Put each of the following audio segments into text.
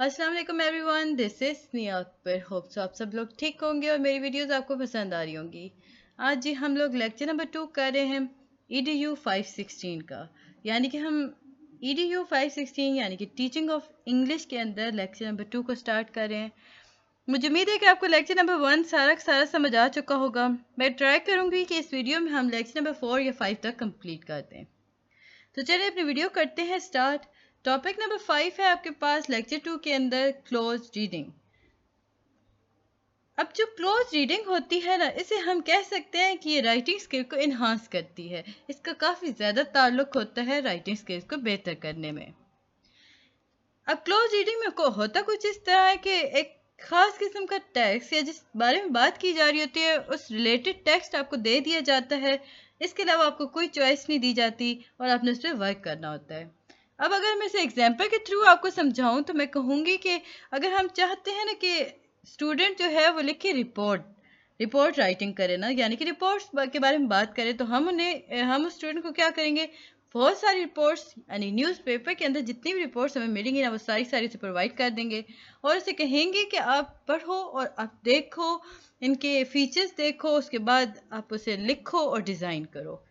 अस्सलाम वालेकुम everyone, this is Sneha Akbar. Hope so आप सब लोग ठीक होंगे और मेरी वीडियोस आपको पसंद आ रही होंगी। आज जी हम लोग लेक्चर नंबर 2 कर रहे हैं EDU 516 का, यानी कि हम EDU 516 यानी कि टीचिंग ऑफ इंग्लिश के अंदर लेक्चर नंबर 2 को स्टार्ट कर रहे हैं। मुझे उम्मीद है कि आपको लेक्चर नंबर 1 सारा का सारा समझ आ चुका होगा। मैं ट्राई करूँगी कि इस वीडियो में हम लेक्चर नंबर 4 या 5 तक कंप्लीट कर दें। तो चलिए अपनी वीडियो करते हैं स्टार्ट। टॉपिक नंबर 5 है आपके पास लेक्चर 2 के अंदर क्लोज रीडिंग। अब जो क्लोज रीडिंग होती है ना, इसे हम कह सकते हैं कि ये राइटिंग स्किल को इन्हांस करती है। इसका काफ़ी ज़्यादा ताल्लुक होता है राइटिंग स्किल्स को बेहतर करने में। अब क्लोज रीडिंग में को होता कुछ इस तरह है कि एक खास किस्म का टेक्स्ट या जिस बारे में बात की जा रही होती है उस रिलेटेड टेक्स्ट आपको दे दिया जाता है। इसके अलावा आपको कोई चॉइस नहीं दी जाती और आपने उस पर वर्क करना होता है। अब अगर मैं इसे एग्जाम्पल के थ्रू आपको समझाऊं तो मैं कहूँगी कि अगर हम चाहते हैं ना कि स्टूडेंट जो है वो लिखे रिपोर्ट राइटिंग करे ना, यानी कि रिपोर्ट्स के बारे में बात करें, तो हम उस स्टूडेंट को क्या करेंगे, बहुत सारी रिपोर्ट्स यानी न्यूज़पेपर के अंदर जितनी भी रिपोर्ट्स हमें मिलेंगी ना वो सारी सारी उसे प्रोवाइड कर देंगे और उसे कहेंगे कि आप पढ़ो और आप देखो, इनके फीचर्स देखो, उसके बाद आप उसे लिखो और डिज़ाइन करो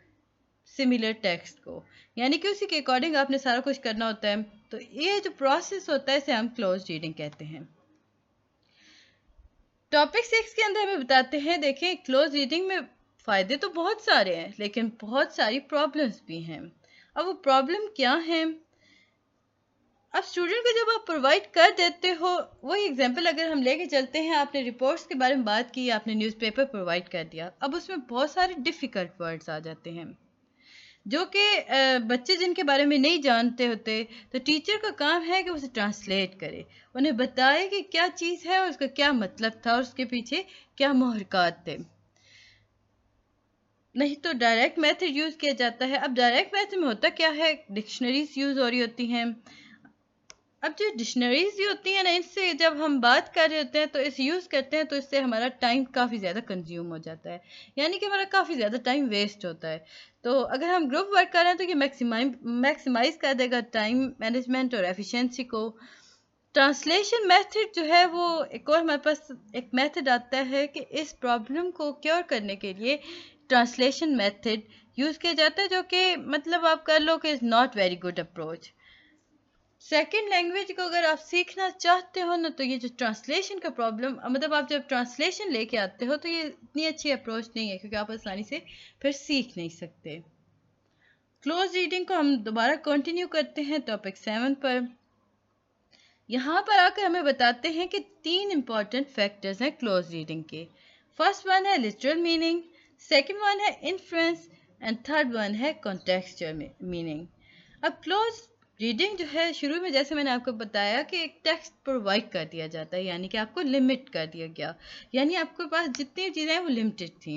सिमिलर टेक्स्ट को, यानी कि उसी के अकॉर्डिंग आपने सारा कुछ करना होता है। तो ये जो प्रोसेस होता है इसे हम क्लोज रीडिंग कहते हैं। टॉपिक 6 के अंदर हमें बताते हैं, देखें क्लोज रीडिंग में फ़ायदे तो बहुत सारे हैं लेकिन बहुत सारी प्रॉब्लम्स भी हैं। अब वो प्रॉब्लम क्या है, अब स्टूडेंट को जब आप प्रोवाइड कर देते हो, वही एग्जांपल अगर हम लेके चलते हैं, आपने रिपोर्ट्स के बारे में बात की, आपने न्यूज़पेपर प्रोवाइड कर दिया, अब उसमें बहुत सारे डिफ़िकल्ट वर्ड्स आ जाते हैं जो कि बच्चे जिनके बारे में नहीं जानते होते, तो टीचर का काम है कि उसे ट्रांसलेट करे, उन्हें बताए कि क्या चीज़ है और उसका क्या मतलब था और उसके पीछे क्या मुहरक़ात थे। नहीं तो डायरेक्ट मेथड यूज़ किया जाता है। अब डायरेक्ट मेथड में होता क्या है, डिक्शनरीज यूज़ हो रही होती हैं। अब जो डिक्शनरीज होती हैं ना, इनसे जब हम बात कर रहे होते हैं तो इसे यूज़ करते हैं तो इससे हमारा टाइम काफ़ी ज़्यादा कंज्यूम हो जाता है, यानी कि हमारा काफ़ी ज़्यादा टाइम वेस्ट होता है। तो अगर हम ग्रुप वर्क कर रहे हैं तो ये मैक्सिमाइज कर देगा टाइम मैनेजमेंट और एफिशिएंसी को। ट्रांसलेशन मेथड जो है वो एक और हमारे पास एक मेथड आता है कि इस प्रॉब्लम को क्योर करने के लिए ट्रांसलेशन मेथड यूज़ किया जाता है, जो कि मतलब आप कर लो कि is not very good approach. Second language को अगर आप सीखना चाहते हो ना, तो ये जो ट्रांसलेशन का प्रॉब्लम, मतलब आप जब ट्रांसलेशन लेके आते हो तो ये इतनी अच्छी अप्रोच नहीं है, क्योंकि आप आसानी से फिर सीख नहीं सकते। क्लोज रीडिंग को हम दोबारा कंटिन्यू करते हैं टॉपिक 7 पर। यहाँ पर आकर हमें बताते हैं कि 3 इंपॉर्टेंट फैक्टर्स हैं क्लोज रीडिंग के। फर्स्ट वन है लिटरल मीनिंग, सेकेंड वन है इन्फ्लुएंस एंड थर्ड वन है कॉन्टेक्सचुअल मीनिंग। अब क्लोज रीडिंग जो है, शुरू में जैसे मैंने आपको बताया कि एक टेक्स्ट प्रोवाइड कर दिया जाता है, यानी कि आपको लिमिट कर दिया गया, यानी आपके पास जितनी चीज़ें हैं वो लिमिटेड थी।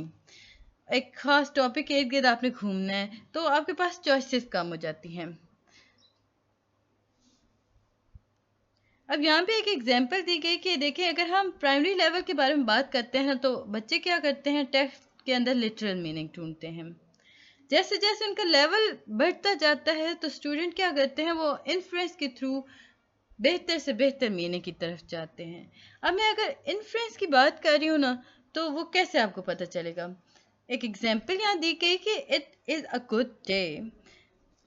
एक खास टॉपिक के इर्द गिर्द आपने घूमना है तो आपके पास चॉइसेस कम हो जाती हैं। अब यहाँ पे एक एग्जांपल दी गई कि देखें, अगर हम प्राइमरी लेवल के बारे में बात करते हैं तो बच्चे क्या करते हैं, टेक्स्ट के अंदर लिटरल मीनिंग ढूंढते हैं। जैसे जैसे उनका लेवल बढ़ता जाता है तो स्टूडेंट क्या करते हैं, वो इन्फ्लुएंस के थ्रू बेहतर से बेहतर मीनिंग की तरफ जाते हैं। अब मैं अगर इन्फ्लुएंस की बात कर रही हूँ ना, तो वो कैसे आपको पता चलेगा। एक एग्जांपल यहाँ दी गई कि it is a good day.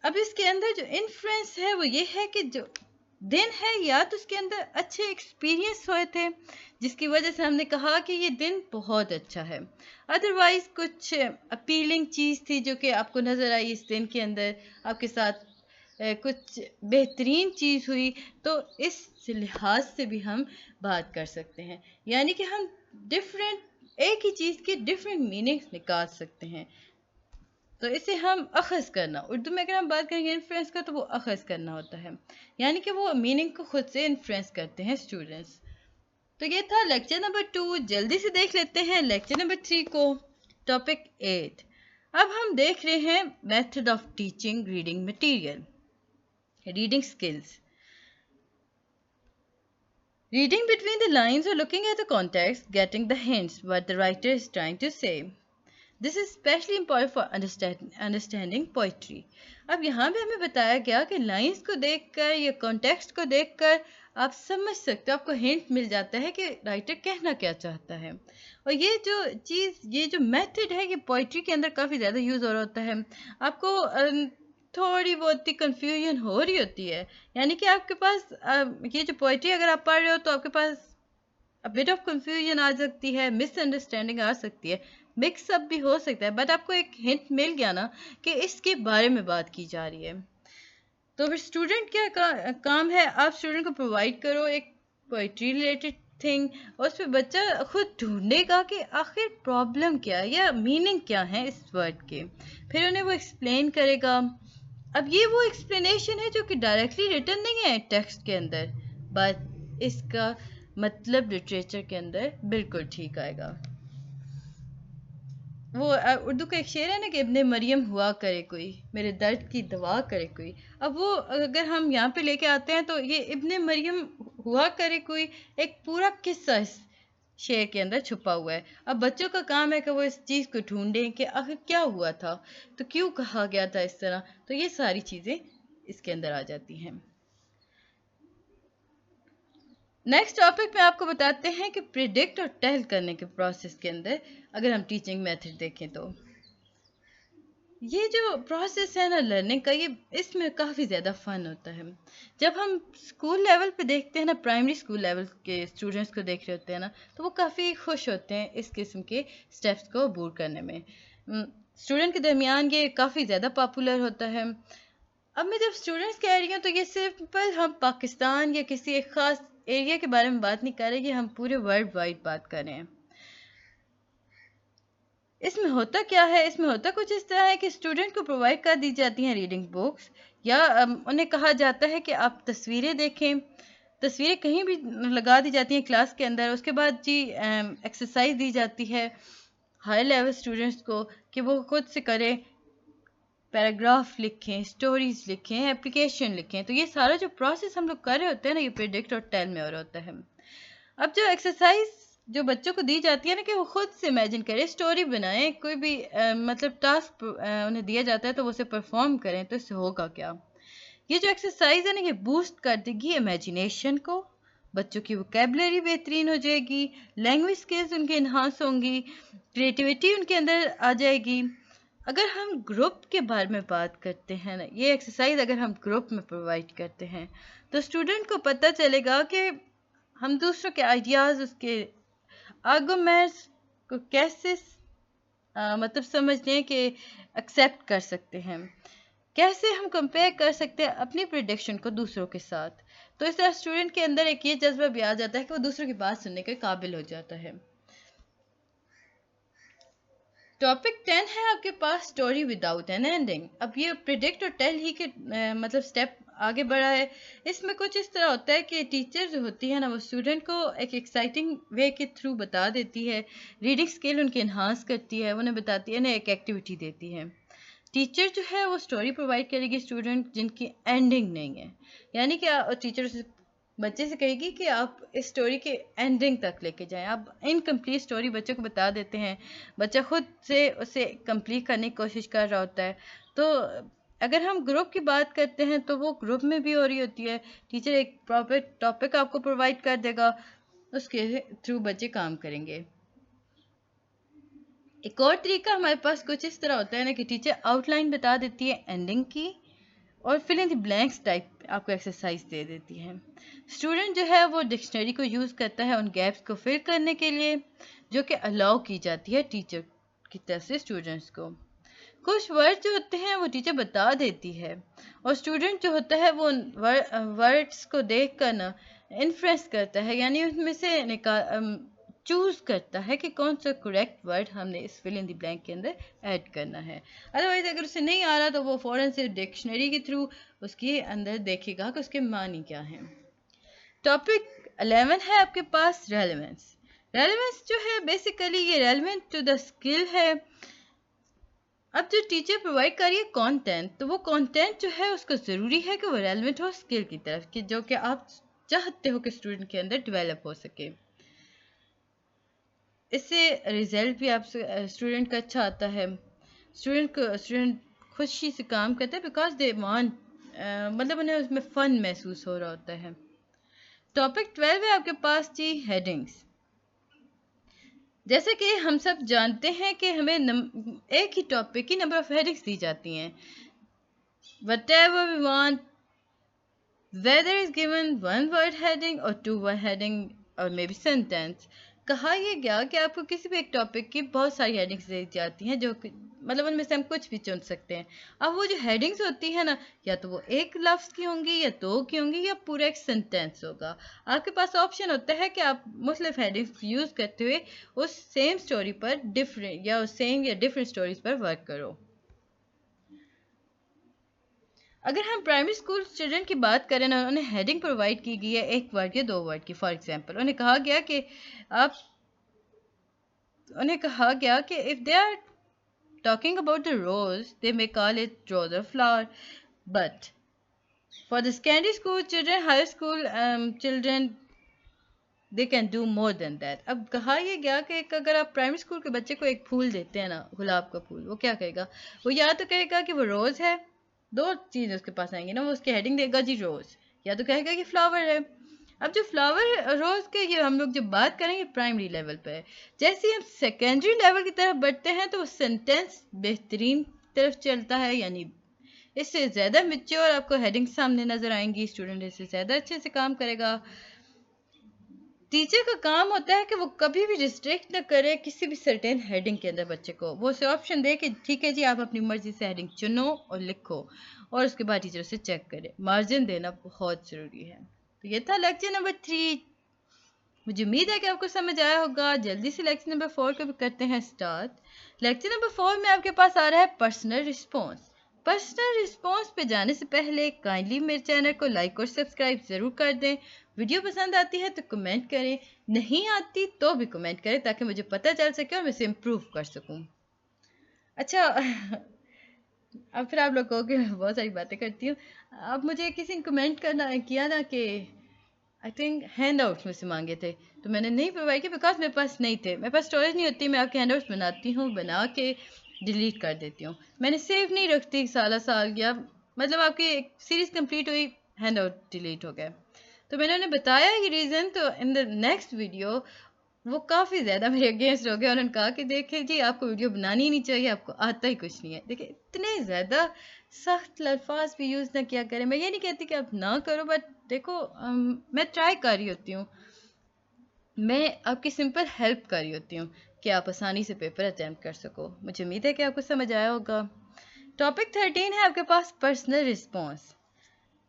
अब इसके अंदर जो इन्फ्लुएंस है वो ये है कि जो दिन है, या तो उसके अंदर अच्छे एक्सपीरियंस हुए थे जिसकी वजह से हमने कहा कि ये दिन बहुत अच्छा है, अदरवाइज कुछ अपीलिंग चीज़ थी जो कि आपको नज़र आई इस दिन के अंदर, आपके साथ कुछ बेहतरीन चीज़ हुई, तो इस लिहाज से भी हम बात कर सकते हैं, यानी कि हम डिफरेंट एक ही चीज़ के डिफरेंट मीनिंग्स निकाल सकते हैं। तो इसे हम अखज़ करना, उर्दू में अगर हम बात करेंगे इन्फ्लुएंस का, तो वो अखज़ करना होता है, यानी कि वो मीनिंग को खुद से इन्फ्लुएंस करते हैं स्टूडेंट्स। तो ये था लेक्चर नंबर 2। जल्दी से देख लेते हैं लेक्चर नंबर 3 को, टॉपिक 8। अब हम देख रहे हैं method of teaching reading material, reading skills. Reading between the lines or looking at the context, getting the hints what the writer is trying to say. This is specially important for understanding poetry. अब यहाँ पे हमें बताया गया कि lines को देखकर या कॉन्टेक्स्ट को देखकर आप समझ सकते हो, आपको हिंट मिल जाता है कि राइटर कहना क्या चाहता है। और ये जो मेथड है, ये पोइट्री के अंदर काफ़ी ज़्यादा यूज़ हो रहा होता है। आपको थोड़ी बहुत ही कन्फ्यूजन हो रही होती है, यानी कि आपके पास ये जो पोइट्री अगर आप पढ़ रहे हो तो आपके पास बिट ऑफ कंफ्यूजन आ सकती है, मिसअंडरस्टैंडिंग आ सकती है, मिक्स अप भी हो सकता है, बट आपको एक हिंट मिल गया ना कि इसके बारे में बात की जा रही है। तो फिर स्टूडेंट क्या काम है, आप स्टूडेंट को प्रोवाइड करो एक पोइट्री रिलेटेड थिंग, और उस पर बच्चा खुद ढूंढेगा कि आखिर प्रॉब्लम क्या है या मीनिंग क्या है इस वर्ड के, फिर उन्हें वो एक्सप्लेन करेगा। अब ये वो एक्सप्लेनेशन है जो कि डायरेक्टली रिटन नहीं है टेक्स्ट के अंदर, बट इसका मतलब लिटरेचर के अंदर बिल्कुल ठीक आएगा। वो उर्दू का एक शेर है ना कि इब्ने मरियम हुआ करे कोई, मेरे दर्द की दवा करे कोई। अब वो अगर हम यहाँ पे लेके आते हैं तो ये इब्ने मरियम हुआ करे कोई एक पूरा किस्सा इस शेर के अंदर छुपा हुआ है। अब बच्चों का काम है कि वो इस चीज़ को ढूंढें कि आखिर क्या हुआ था, तो क्यों कहा गया था इस तरह, तो ये सारी चीज़ें इसके अंदर आ जाती हैं। नेक्स्ट टॉपिक में आपको बताते हैं कि प्रिडिक्ट और टेल करने के प्रोसेस के अंदर अगर हम टीचिंग मेथड देखें तो ये जो प्रोसेस है ना लर्निंग का, ये इसमें काफ़ी ज़्यादा फन होता है। जब हम स्कूल लेवल पे देखते हैं ना, प्राइमरी स्कूल लेवल के स्टूडेंट्स को देख रहे होते हैं ना, तो वो काफ़ी खुश होते हैं इस किस्म के स्टेप्स को अबूर करने में। स्टूडेंट के दरमियान ये काफ़ी ज़्यादा पॉपुलर होता है। अब मैं जब स्टूडेंट्स कह रही हूँ तो ये सिंपल हम पाकिस्तान या किसी एक ख़ास एरिया के बारे में बात नहीं कर रहे, ये हम पूरे वर्ल्ड वाइड बात कर रहे हैं। इसमें होता क्या है, इसमें होता कुछ इस तरह है कि स्टूडेंट को प्रोवाइड कर दी जाती हैं रीडिंग बुक्स, या उन्हें कहा जाता है कि आप तस्वीरें देखें। तस्वीरें कहीं भी लगा दी जाती हैं क्लास के अंदर। उसके बाद जी एक्सरसाइज दी जाती है हाई लेवल स्टूडेंट्स को कि वो खुद से करें, पैराग्राफ लिखें, स्टोरीज लिखें, एप्लीकेशन लिखें। तो ये सारा जो प्रोसेस हम लोग कर रहे होते हैं ना, ये प्रेडिक्ट और टेल में हो रहा होता है। अब जो एक्सरसाइज जो बच्चों को दी जाती है ना कि वो खुद से इमेजिन करें, स्टोरी बनाएं, कोई भी मतलब टास्क उन्हें दिया जाता है तो वो उसे परफॉर्म करें, तो इससे होगा क्या, ये जो एक्सरसाइज है ना ये बूस्ट कर देगी इमेजिनेशन को, बच्चों की वोकेबलरी बेहतरीन हो जाएगी, लैंग्वेज स्किल्स उनके इन्हांस होंगी, क्रिएटिविटी उनके अंदर आ जाएगी। अगर हम ग्रुप के बारे में बात करते हैं ना, ये एक्सरसाइज अगर हम ग्रुप में प्रोवाइड करते हैं तो स्टूडेंट को पता चलेगा कि हम दूसरों के आइडियाज़, उसके आर्गुमेंट्स को कैसे मतलब समझने के एक्सेप्ट कर सकते हैं, कैसे हम कंपेयर कर सकते हैं अपनी प्रिडिक्शन को दूसरों के साथ। तो इस तरह स्टूडेंट के अंदर एक ये जज्बा भी आ जाता है कि वो दूसरों की बात सुनने के काबिल हो जाता है। टॉपिक 10 है आपके पास स्टोरी विदाउट एन एंडिंग। अब ये प्रिडिक्ट और टेल ही के मतलब स्टेप आगे बढ़ा है। इसमें कुछ इस तरह होता है कि टीचर जो होती है ना, वो स्टूडेंट को एक एक्साइटिंग वे के थ्रू बता देती है, रीडिंग स्किल उनकी इन्हांस करती है, उन्हें बताती है ना, एक एक्टिविटी देती है। टीचर जो है वो स्टोरी प्रोवाइड करेगी स्टूडेंट जिनकी एंडिंग नहीं है, यानी कि टीचर बच्चे से कहेगी कि आप इस स्टोरी के एंडिंग तक लेके जाएं। आप इनकम्प्लीट स्टोरी बच्चे को बता देते हैं, बच्चा खुद से उसे कंप्लीट करने की कोशिश कर रहा होता है। तो अगर हम ग्रुप की बात करते हैं तो वो ग्रुप में भी हो रही होती है। टीचर एक प्रॉपर टॉपिक आपको प्रोवाइड कर देगा, उसके थ्रू बच्चे काम करेंगे। एक और तरीका हमारे पास कुछ इस तरह होता है ना कि टीचर आउटलाइन बता देती है एंडिंग की, और fill in the blanks type आपको एक्सरसाइज दे देती है। स्टूडेंट जो है वो डिक्शनरी को यूज़ करता है उन गैप्स को फिल करने के लिए जो कि अलाउ की जाती है टीचर की तरफ से स्टूडेंट्स को। कुछ वर्ड जो होते हैं वो टीचर बता देती है, और स्टूडेंट जो होता है वो वर्ड्स को देख कर ना इन्फ्रेंस करता है, यानी उनमें से चूज करता है कि कौन सा करेक्ट वर्ड हमने इस फिल इन द ब्लैंक के अंदर ऐड करना है। अदरवाइज अगर उसे नहीं आ रहा तो वो फौरन से डिक्शनरी के थ्रू उसके अंदर देखेगा कि उसके मानी क्या है। टॉपिक 11 है आपके पास रेलेवेंस। रेलेवेंस जो है बेसिकली ये रेलेवेंट टू द स्किल है। अब जो टीचर प्रोवाइड कर रही है कंटेंट, तो वो कंटेंट जो है उसको ज़रूरी है कि वो रेलेवेंट हो स्किल की तरफ, कि जो कि आप चाहते हो कि स्टूडेंट के अंदर डेवलप हो सके। اس سے ریزلٹ بھی آپ اسٹوڈنٹ کا اچھا آتا ہے. اسٹوڈنٹ خوشی سے کام کرتا ہے بیکاز دے وانٹ مطلب انہیں اس میں فن محسوس ہو رہا ہوتا ہے. ٹاپک 12 ہے آپ کے پاس جی ہیڈنگس. جیسے کہ ہم سب جانتے ہیں کہ ہمیں ایک ہی ٹاپک کی نمبر آف ہیڈنگس دی جاتی ہیں. whatever we want, whether is given one word heading or two word heading or maybe sentence. کہا یہ گیا کہ آپ کو کسی بھی ایک ٹاپک کی بہت ساری ہیڈنگس دی جاتی ہیں جو مطلب ان میں سے ہم کچھ بھی چن سکتے ہیں. اب وہ جو ہیڈنگس ہوتی ہے نا یا تو وہ ایک لفظ کی ہوں گی یا دو کی ہوں گی یا پورا ایک سینٹینس ہوگا. آپ کے پاس آپشن ہوتا ہے کہ آپ مختلف ہیڈنگس یوز کرتے ہوئے اس سیم اسٹوری پر ڈفرینٹ یا سیم یا ڈفرینٹ اسٹوریز پر ورک کرو. اگر ہم پرائمری اسکول اسٹوڈنٹ کی بات کریں نا انہیں ہیڈنگ پرووائڈ کی گئی ہے ایک ورڈ یا دو ورڈ کی. فار ایگزامپل انہیں کہا گیا کہ if they are talking about the rose they may call it rose or flower, but for the secondary school children, high school children, they can do more than that. اب کہا یہ گیا کہ اگر آپ پرائمری اسکول کے بچے کو ایک پھول دیتے ہیں نا گلاب کا پھول, وہ کیا کہے گا؟ وہ یا تو کہے گا کہ وہ روز ہے, دو چیزیں اس کے پاس آئیں گی نا, وہ اس کی ہیڈنگ دے گا جی روز, یا تو کہے گا کہ فلاور ہے. اب جو فلاور روز کے یہ ہم لوگ جب بات کریں گے پرائمری لیول پہ, جیسے ہی ہم سیکنڈری لیول کی طرف بڑھتے ہیں تو وہ سینٹینس بہترین طرف چلتا ہے, یعنی اس سے زیادہ میچور آپ کو ہیڈنگ سامنے نظر آئیں گی, اسٹوڈنٹ اس سے زیادہ اچھے سے کام کرے گا. ٹیچر کا کام ہوتا ہے کہ وہ کبھی بھی ریسٹرکٹ نہ کرے کسی بھی سرٹین ہیڈنگ کے اندر بچے کو, وہ اسے آپشن دے کہ ٹھیک ہے جی آپ اپنی مرضی سے ہیڈنگ چنو اور لکھو, اور اس کے بعد ٹیچر اسے چیک کرے. مارجن دینا بہت ضروری ہے. تو یہ تھا لیکچر نمبر 3. مجھے امید ہے کہ آپ کو سمجھ آیا ہوگا. جلدی سے لیکچر نمبر 4 کو بھی کرتے ہیں اسٹارٹ. لیکچر نمبر 4 میں آپ کے پاس آ رہا ہے پرسنل رسپانس. پرسنل رسپانس پہ جانے سے پہلے کائنڈلی میرے چینل کو لائک اور سبسکرائب ضرور کر دیں. ویڈیو پسند آتی ہے تو کمنٹ کریں, نہیں آتی تو بھی کمنٹ کریں تاکہ مجھے پتہ چل سکے اور میں اسے امپروو کر سکوں. اچھا اب پھر آپ لوگ کہو کہ بہت ساری باتیں کرتی ہوں. اب مجھے کسی نے کمنٹ کیا نا کہ آئی تھنک ہینڈ آؤٹس میں سے مانگے تھے, تو میں نے نہیں پرووائڈ کیا بیکاز میرے پاس نہیں تھے. میرے پاس اسٹوریج نہیں ہوتی, میں آپ کے ہینڈ آؤٹس بناتی ہوں, بنا کے ڈیلیٹ کر دیتی ہوں. میں نے سیو نہیں رکھتی سال گیا, مطلب آپ کی ایک سیریز کمپلیٹ ہوئی, ہینڈ آؤٹ ڈیلیٹ ہو گیا. تو میں نے انہیں بتایا یہ ریزن, تو ان دا نیکسٹ ویڈیو وہ کافی زیادہ میرے اگینسٹ ہو گیا. انہوں نے کہا کہ دیکھیں جی آپ کو ویڈیو بنانی ہی نہیں چاہیے, آپ کو آتا ہی کچھ نہیں ہے. دیکھیں اتنے زیادہ سخت الفاظ بھی یوز نہ کیا کریں. میں یہ نہیں کہتی کہ آپ نہ کرو, بٹ دیکھو میں ٹرائی کر رہی ہوتی ہوں, میں آپ کی سمپل ہیلپ کر رہی ہوتی ہوں کہ آپ آسانی سے پیپر اٹیمپٹ کر سکو. مجھے امید ہے کہ آپ کو سمجھ آیا ہوگا. ٹاپک 13 ہے آپ کے پاس پرسنل رسپانس.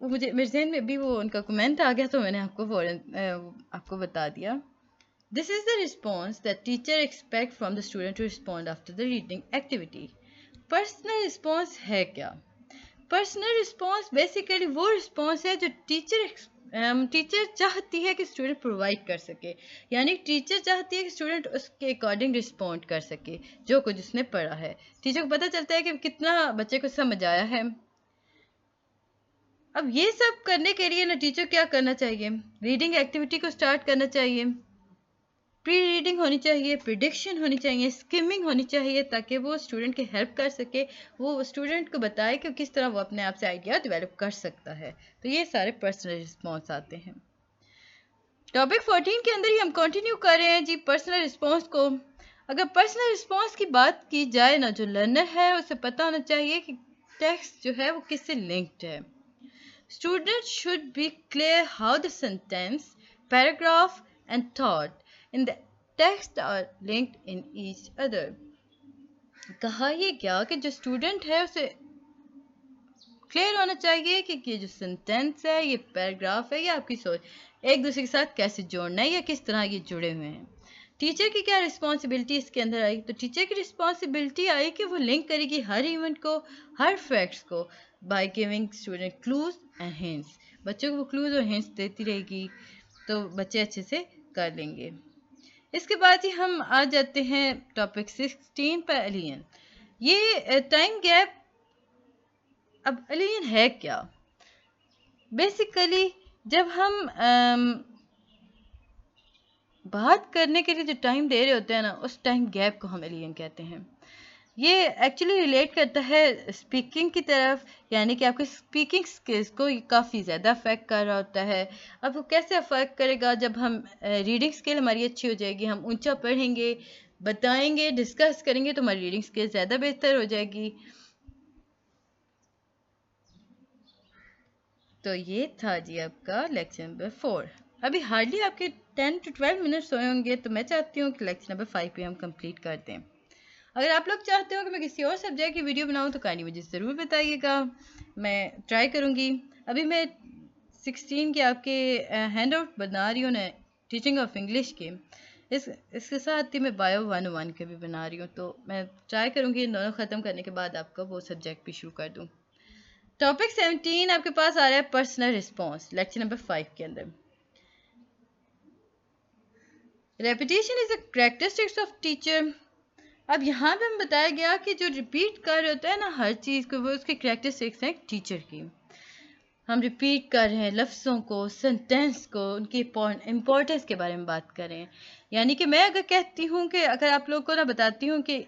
وہ مجھے میرے ذہن میں بھی وہ ان کا کمنٹ آ گیا تو میں نے آپ کو بتا دیا. This is the response that teacher expect from the student to respond after the reading activity. Personal response ہے کیا؟ Personal response basically وہ response ہے جو ٹیچر چاہتی ہے کہ اسٹوڈنٹ پرووائڈ کر سکے, یعنی ٹیچر چاہتی ہے کہ اسٹوڈنٹ اس کے اکارڈنگ رسپونڈ کر سکے جو کچھ اس نے پڑھا ہے. ٹیچر کو پتہ چلتا ہے کہ کتنا بچے کو سمجھ آیا ہے. اب یہ سب کرنے کے لیے نا ٹیچر کیا کرنا چاہیے, ریڈنگ ایکٹیویٹی کو سٹارٹ کرنا چاہیے, پری ریڈنگ ہونی چاہیے, پریڈکشن ہونی چاہیے, اسکمنگ ہونی چاہیے تاکہ وہ اسٹوڈنٹ کی ہیلپ کر سکے, وہ اسٹوڈنٹ کو بتائے کہ کس طرح وہ اپنے آپ سے آئیڈیا ڈیولپ کر سکتا ہے. تو یہ سارے پرسنل رسپانس آتے ہیں. ٹاپک 14 کے اندر ہی ہم کنٹینیو کر رہے ہیں جی پرسنل رسپانس کو. اگر پرسنل رسپانس کی بات کی جائے نا, جو لرنر ہے اسے پتہ ہونا چاہیے کہ ٹیکسٹ جو ہے وہ کس سے لنکڈ ہے. Students should be clear how the sentence, paragraph and thought in the text are linked in each other. کہا یہ کیا کہ جو اسٹوڈنٹ ہے اسے کلیئر ہونا چاہیے کہ یہ جو سینٹینس ہے, یہ پیراگراف ہے, یا آپ کی سوچ ایک دوسرے کے ساتھ کیسے جوڑنا ہے یا کس طرح یہ جڑے ہوئے ہیں. ٹیچر کی کیا رسپانسبلٹی اس کے اندر آئی؟ تو ٹیچر کی رسپانسبلٹی آئی کہ وہ لنک کرے گی ہر ایونٹ کو, ہر فیکٹس کو, by giving student clues and hints. بچوں کو وہ کلوز اور ہنٹس دیتی رہے گی تو بچے اچھے سے کر لیں گے. اس کے بعد ہی ہم آ جاتے ہیں ٹاپک 16 پر, الین. یہ ٹائم گیپ. اب الین ہے کیا؟ بیسیکلی جب ہم بات کرنے کے لیے جو ٹائم دے رہے ہوتے ہیں نا، اس ٹائم گیپ کو ہم ایلین کہتے ہیں. یہ ایکچولی ریلیٹ کرتا ہے اسپیکنگ کی طرف، یعنی کہ آپ کے اسپیکنگ اسکلس کو یہ کافی زیادہ افیکٹ کر رہا ہوتا ہے. اب وہ کیسے افیکٹ کرے گا؟ جب ہم ریڈنگ اسکل ہماری اچھی ہو جائے گی، ہم اونچا پڑھیں گے، بتائیں گے، ڈسکس کریں گے، تو ہماری ریڈنگ اسکل زیادہ بہتر ہو جائے گی. تو یہ تھا جی آپ کا لیکچر نمبر 4. ابھی ہارڈلی آپ کے 10 to 12 منٹس ہوئے ہوں گے، تو میں چاہتی ہوں کہ لیکچر نمبر 5 پہ ہم کمپلیٹ کر دیں. اگر آپ لوگ چاہتے ہو کہ میں کسی اور سبجیکٹ کی ویڈیو بناؤں تو کائنڈلی مجھے ضرور بتائیے گا، میں ٹرائی کروں گی. ابھی میں 16 کے آپ کے ہینڈ آؤٹ بنا رہی ہوں نا، ٹیچنگ آف انگلش کے. اس کے ساتھ ہی میں بایو 101 کے بھی بنا رہی ہوں، تو میں ٹرائی کروں گی ان دونوں ختم کرنے کے بعد آپ کا وہ سبجیکٹ بھی شروع کر دوں. ٹاپک 17 آپ کے پاس آ رہا ہے پرسنل رسپانس، لیکچر نمبر 5 کے اندر. Repetition is a characteristics of teacher. اب یہاں پہ ہم بتایا گیا کہ جو ریپیٹ کر رہے ہوتا ہے نا ہر چیز کو، وہ اس کی کریکٹرسٹکس ہیں ٹیچر کی. ہم ریپیٹ کر رہے ہیں لفظوں کو، سینٹینس کو، ان کی امپورٹنس کے بارے میں بات کریں. یعنی کہ میں اگر کہتی ہوں کہ اگر آپ لوگوں کو نہ بتاتی ہوں کہ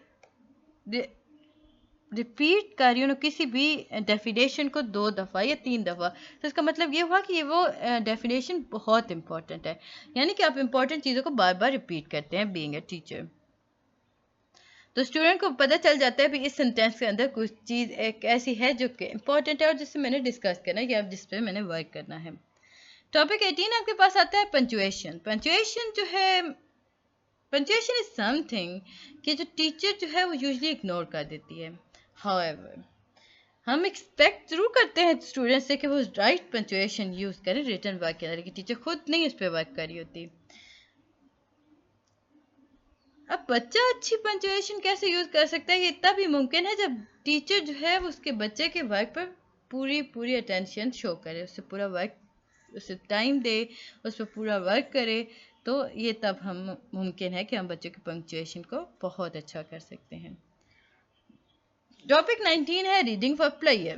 ریپیٹ کر رہی ہوں کسی بھی ڈیفینیشن کو 2 دفعہ یا 3 دفعہ، تو اس کا مطلب یہ ہوا کہ یہ وہ ڈیفینیشن بہت امپورٹنٹ ہے. یعنی کہ آپ امپورٹنٹ چیزوں کو بار بار ریپیٹ کرتے ہیں بینگ اے ٹیچر. تو اسٹوڈنٹ کو پتہ چل جاتا ہے کہ اس سینٹینس کے اندر کچھ چیز ایک ایسی ہے جو کہ امپورٹنٹ ہے اور جس سے میں نے ڈسکس کرنا ہے یا جس پہ میں نے ورک کرنا ہے. ٹاپک 18 آپ کے پاس آتا ہے پنچویشن. پنچویشن جو ہے، پنچویشن از سم تھنگ کہ جو ٹیچر جو ہے وہ یوزلی اگنور کر دیتی ہے. However, ہم ایکسپیکٹ ضرور کرتے ہیں اسٹوڈنٹ سے کہ وہ رائٹ پنچویشن یوز کریں ریٹن ورک کے اندر، لیکن ٹیچر خود نہیں اس پہ ورک کر رہی ہوتی. اب بچہ اچھی پنچویشن کیسے یوز کر سکتا ہے؟ یہ تب ہی ممکن ہے جب ٹیچر جو ہے وہ اس کے بچے کے ورک پر پوری اٹینشن شو کرے، اس سے پورا ورک، اسے ٹائم دے، اس پہ پورا ورک کرے. تو یہ تب ہم ممکن ہے کہ ہم بچوں کی پنچویشن کو بہت اچھا کر سکتے ہیں. ٹاپک 19 ہے ریڈنگ فار پلیئر.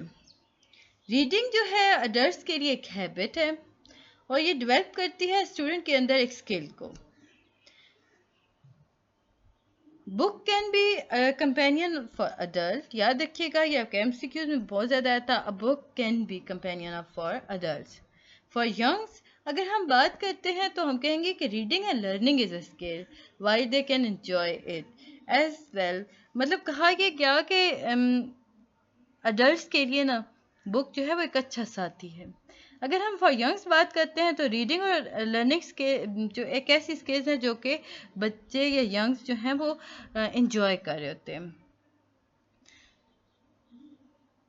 ریڈنگ جو ہے اڈلٹس کے لیے ایک ہیبٹ ہے اور یہ ڈیولپ کرتی ہے اسٹوڈنٹ کے اندر ایک اسکل کو. Book can be companion for adult. یاد رکھیے گا یہ آپ کے MCQs میں بہت زیادہ آتا ہے. Book can be companion for adults. For youngs اگر ہم بات کرتے ہیں تو ہم کہیں گے کہ reading and learning is a skill why they can enjoy it as well. مطلب کہا یہ گیا کہ اڈلٹس کے لیے نا بک جو ہے وہ ایک اچھا ساتھی ہے. اگر ہم فار ینگس بات کرتے ہیں تو ریڈنگ اور لرننگ کے جو ایک ایسی اسکلز ہیں جو کہ بچے یا ینگس جو ہیں وہ انجوائے کر رہے ہوتے ہیں.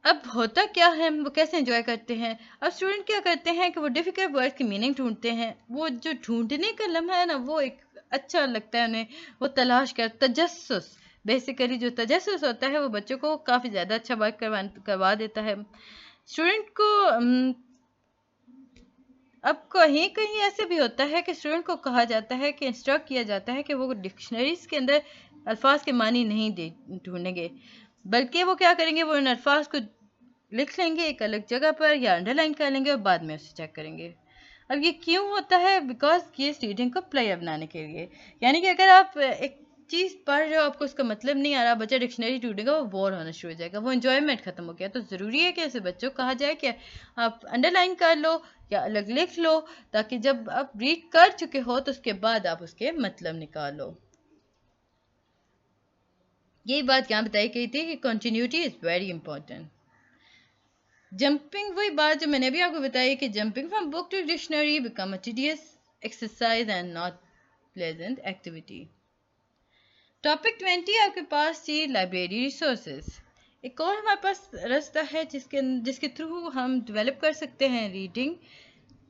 اب ہوتا کیا ہے، وہ کیسے انجوائے کرتے ہیں؟ اب اسٹوڈنٹ کیا کرتے ہیں کہ وہ ڈیفیکلٹ ورڈ کی میننگ ڈھونڈتے ہیں. وہ جو ڈھونڈنے کا لمحہ ہے نا وہ ایک اچھا لگتا ہے انہیں. وہ تلاش کر تجسس، بیسیکلی جو تجسس ہوتا ہے وہ بچوں کو کافی زیادہ اچھا ورک کروا دیتا ہے. اسٹوڈنٹ کو اب کہیں ایسے بھی ہوتا ہے کہ اسٹوڈنٹ کو کہا جاتا ہے کہ انسٹرکٹ کیا جاتا ہے کہ وہ ڈکشنریز کے اندر الفاظ کے معنی نہیں ڈھونڈیں گے، بلکہ وہ کیا کریں گے، وہ ان الفاظ کو لکھ لیں گے ایک الگ جگہ پر یا انڈر لائن کر لیں گے اور بعد میں اسے چیک کریں گے. اب یہ کیوں ہوتا ہے؟ بیکاز یہ ریڈنگ کو پلیئر بنانے کے لیے. یعنی کہ اگر آپ ایک چیز پڑھ رہے ہو، آپ کو اس کا مطلب نہیں آ رہا، بچہ ڈکشنری ڈھونڈے گا، وہ بور ہونا شروع ہو جائے گا، وہ انجوائمنٹ ختم ہو گیا. تو ضروری ہے کہ اسے بچوں کو کہا جائے کہ آپ انڈر لائن کر لو یا الگ لکھ لو، تاکہ جب آپ ریڈ کر چکے ہو تو اس کے بعد آپ اس کے مطلب نکالو. یہی بات یہاں بتائی گئی تھی کہ continuity is very important. Jumping, وہی بات جو میں نے بھی آپ کو بتائی کہ jumping from book to dictionary become a tedious exercise and not pleasant activity. Topic 20 آپ کے پاس تھی لائبریری ریسورسز. ایک اور ہمارے پاس راستہ ہے جس کے تھرو ہم ڈیولپ کر سکتے ہیں ریڈنگ،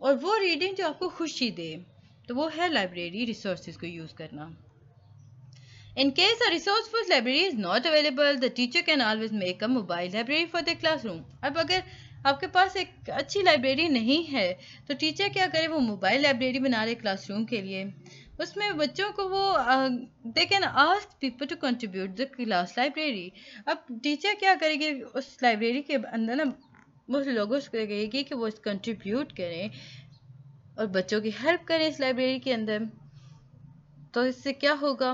اور وہ ریڈنگ جو آپ کو خوشی دے، تو وہ ہے لائبریری ریسورسز کو یوز کرنا. In case a resourceful library is not available, the teacher can always make a mobile library for the classroom. اب اگر آپ کے پاس ایک اچھی لائبریری نہیں ہے تو ٹیچر کیا کرے، وہ موبائل لائبریری بنا لے کلاس روم کے لیے. اس میں بچوں کو وہ they can ask people to contribute the class library. اب ٹیچر کیا کرے گی، اس لائبریری کے اندر نا وہ لوگوں سے کہے گی کہ وہ کنٹریبیوٹ کریں اور بچوں کی ہیلپ کریں اس لائبریری کے اندر. तो इससे क्या होगा,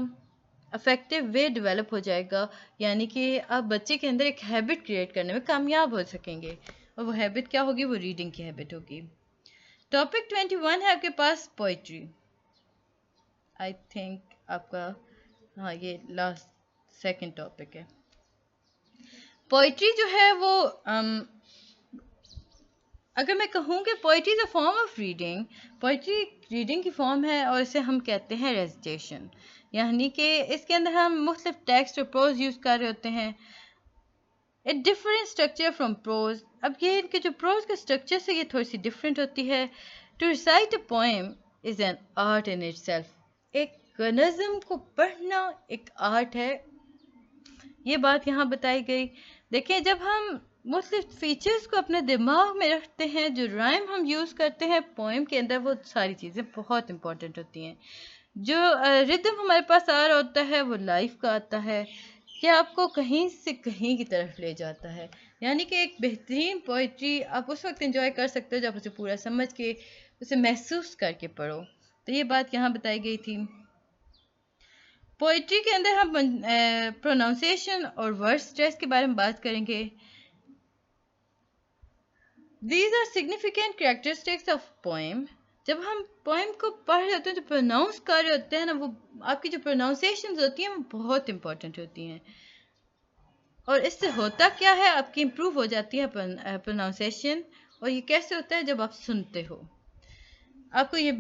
अफेक्टिव वे डेवलप हो जाएगा, यानी कि आप बच्चे के अंदर एक हैबिट क्रिएट करने में कामयाब हो सकेंगे, और वो हैबिट क्या होगी, वो रीडिंग की हैबिट होगी। टॉपिक 21 है आपके पास पोइट्री। आई थिंक आपका, हाँ, ये लास्ट सेकंड टॉपिक है। पोइट्री जो है वो अगर मैं कहूँ कि poetry is a form of reading, poetry reading की फॉर्म है और इसे हम कहते हैं रेसिटेशन, यानी कि इसके अंदर हम मुख्तलिफ टेक्स्ट और प्रोज यूज़ कर रहे होते हैं। It different structure from prose, अब ये इनके जो प्रोज के स्ट्रक्चर से ये थोड़ी सी डिफरेंट होती है। To recite a poem is an art in itself, एक नज़म को पढ़ना एक आर्ट है, ये बात यहाँ बताई गई। देखिए, जब हम मुख्तलिफ फीचर्स को अपने दिमाग में रखते हैं, जो राइम हम यूज़ करते हैं पोएम के अंदर, वो सारी चीज़ें बहुत इंपॉर्टेंट होती हैं। जो रिदम हमारे पास आ रहा होता है वो लाइफ का आता है, कि आपको कहीं से कहीं की तरफ ले जाता है, यानी कि एक बेहतरीन पोइट्री आप उस वक्त एंजॉय कर सकते हो जब उसे पूरा समझ के, उसे महसूस करके पढ़ो। तो ये बात यहाँ बताई गई थी। पोइट्री के अंदर हम प्रोनाउंसिएशन और वर्ड स्ट्रेस के बारे में बात करेंगे। These are significant characteristics of poem. जब हम पोएम को पढ़ रहे होते हैं, जो प्रोनाउंस कर रहे होते हैं ना, वो आपकी जो प्रोनाउंसिएशन होती हैं वो बहुत इंपॉर्टेंट होती हैं, और इससे होता क्या है, आपकी इम्प्रूव हो जाती है प्रोनाउंसिएशन। और ये कैसे होता है, जब आप सुनते हो, आपको ये,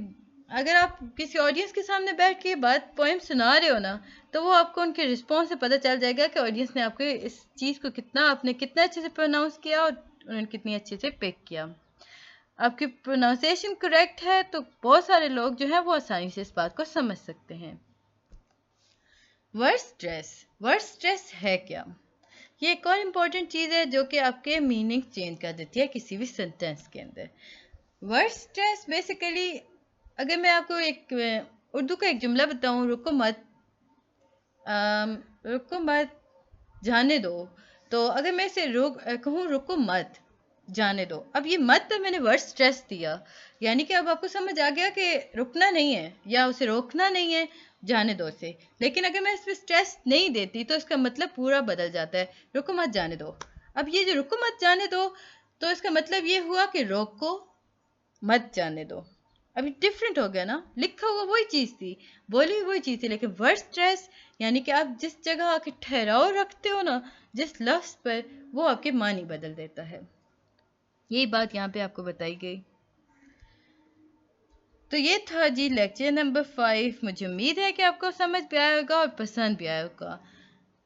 अगर आप किसी ऑडियंस के सामने बैठ के बात पोएम सुना रहे हो ना, तो वो आपको उनके रिस्पॉन्स से पता चल जाएगा कि ऑडियंस ने आपके इस चीज़ को आपने कितना अच्छे से प्रोनाउंस किया और उन्होंने कितनी अच्छे से पिक किया। आपकी प्रोनाउंसिएशन करेक्ट है तो बहुत सारे लोग जो हैं वो आसानी से इस बात को समझ सकते हैं। वर्ड स्ट्रेस है क्या? ये एक और इम्पॉर्टेंट चीज़ है जो कि आपके मीनिंग चेंज कर देती है किसी भी सेंटेंस के अंदर। वर्ड स्ट्रेस बेसिकली, अगर मैं आपको एक उर्दू का एक जुमला बताऊं, रुको मत जाने दो, तो अगर मैं इसे कहूँ रुको मत जाने दो, अब ये मत तो मैंने वर्ड स्ट्रेस दिया, यानी कि अब आपको समझ आ गया कि रुकना नहीं है या उसे रोकना नहीं है, जाने दो उसे। लेकिन अगर मैं इस पर स्ट्रेस नहीं देती तो इसका मतलब पूरा बदल जाता है, रुको मत जाने दो। अब ये जो रुको मत जाने दो, तो इसका मतलब ये हुआ कि रोको मत जाने दो। अभी डिफरेंट हो गया ना, लिखा हुआ वही चीज़ थी, बोली वही चीज़ थी, लेकिन वर्ड स्ट्रेस यानी कि आप जिस जगह आके ठहराव रखते हो ना, जिस लफ्ज़ पर, वो आपके मानी बदल देता है। यही बात यहाँ पे आपको बताई गई। तो ये था जी लेक्चर नंबर 5। मुझे उम्मीद है कि आपको समझ भी आया होगा और पसंद भी आया होगा।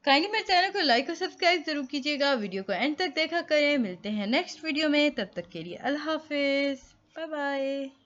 काइंडली मेरे चैनल को लाइक और सब्सक्राइब जरूर कीजिएगा, वीडियो को एंड तक देखा करें। मिलते हैं नेक्स्ट वीडियो में, तब तक के लिए अल्लाह हाफिज़, बाय बाय।